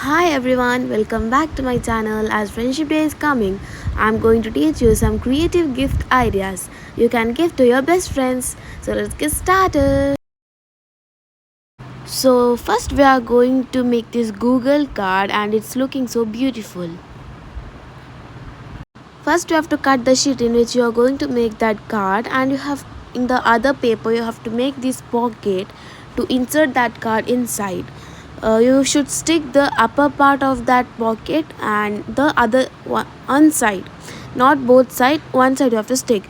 Hi everyone, welcome back to my channel. As Friendship Day is coming, I'm going to teach you some creative gift ideas you can give to your best friends. So let's get started. So first we are going to make this Google card and it's looking so beautiful. First you have to cut the sheet in which you are going to make that card, and you have in the other paper you have to make this pocket to insert that card inside. You should stick the upper part of that pocket and the other one side, not both side, one side you have to stick.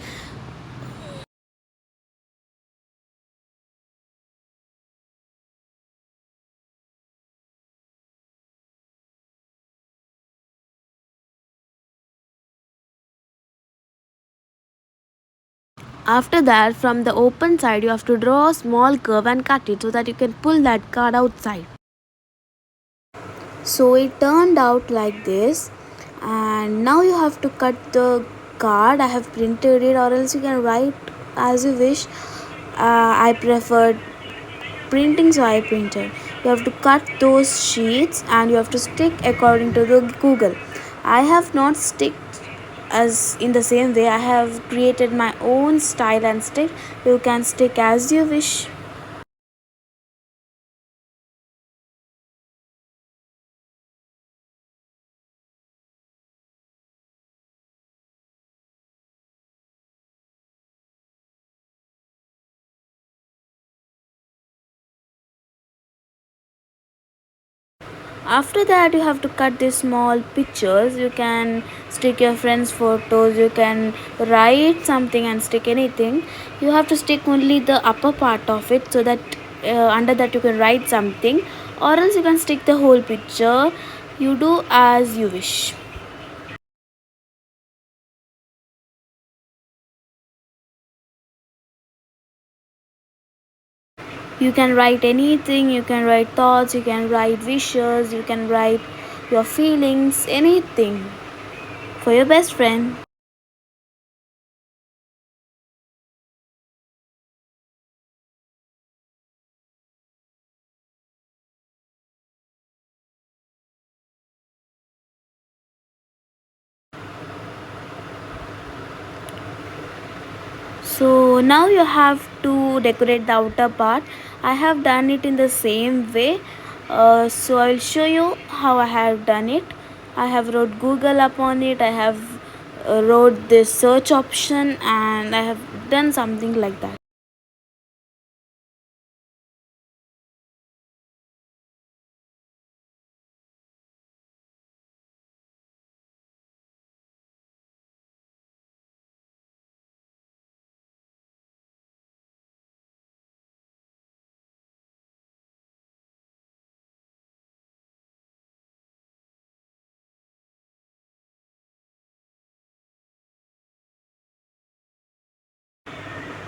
After that, from the open side you have to draw a small curve and cut it so that you can pull that card outside. So it turned out like this, and now you have to cut the card. I have printed it, or else you can write as you wish. I preferred printing, so I printed. You have to cut those sheets and you have to stick according to the Google. I have not sticked as in the same way. I have created my own style and stick. You can stick as you wish. After that you have to cut these small pictures. You can stick your friends photos, you can write something and stick anything. You have to stick only the upper part of it, so that under that you can write something, or else you can stick the whole picture. You do as you wish. You can write anything, you can write thoughts, you can write wishes, you can write your feelings, anything for your best friend. So now you have to decorate the outer part. I have done it in the same way. So I will show you how I have done it. I have wrote Google upon it. I have wrote this search option, and I have done something like that.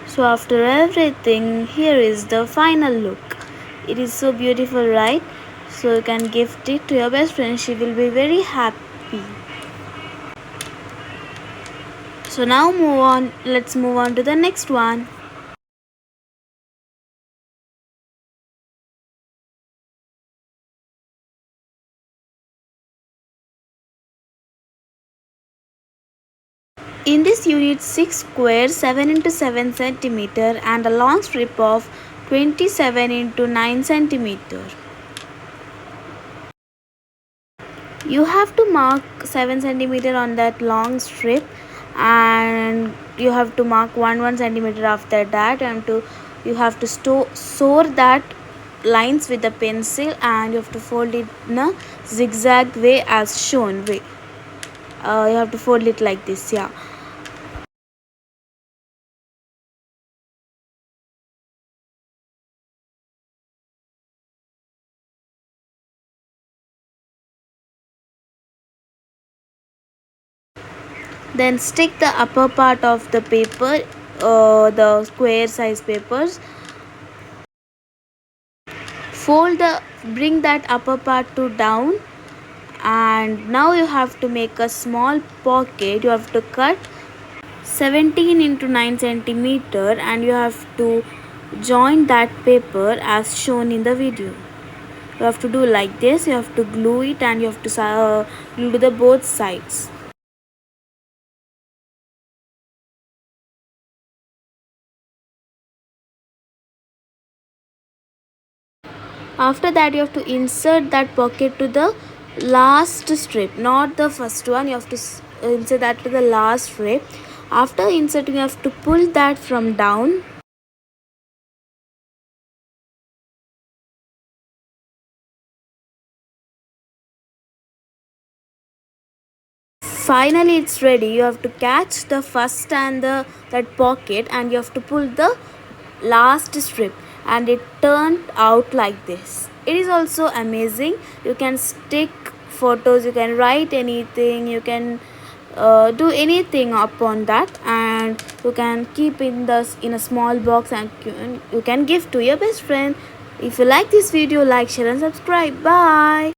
So after everything, here is the final look. It is so beautiful, right? So you can gift it to your best friend. She will be very happy. So now move on. Let's move on to the next one. In this you need 6 squares 7 into 7 centimeter and a long strip of 27 into 9 centimeter. You have to mark 7 centimeter on that long strip, and you have to mark 1 centimeter after that, and you have to sew that lines with the pencil, and you have to fold it in a zigzag way as shown way. You have to fold it like this, yeah. Then stick the upper part of the paper, the square size papers. Bring that upper part to down, and now you have to make a small pocket. You have to cut 17 into 9 centimeter, and you have to join that paper as shown in the video. you have to do like this. You have to glue it and you have to glue the both sides. After that, you have to insert that pocket to the last strip, not the first one. You have to insert that to the last strip. After inserting, you have to pull that from down. Finally it's ready. You have to catch the first and the that pocket and you have to pull the last strip, and it turned out like this. It is also amazing. You can stick photos, you can write anything, you can do anything upon that, and you can keep in a small box, and you can give to your best friend. If you like this video, like, share and subscribe. Bye.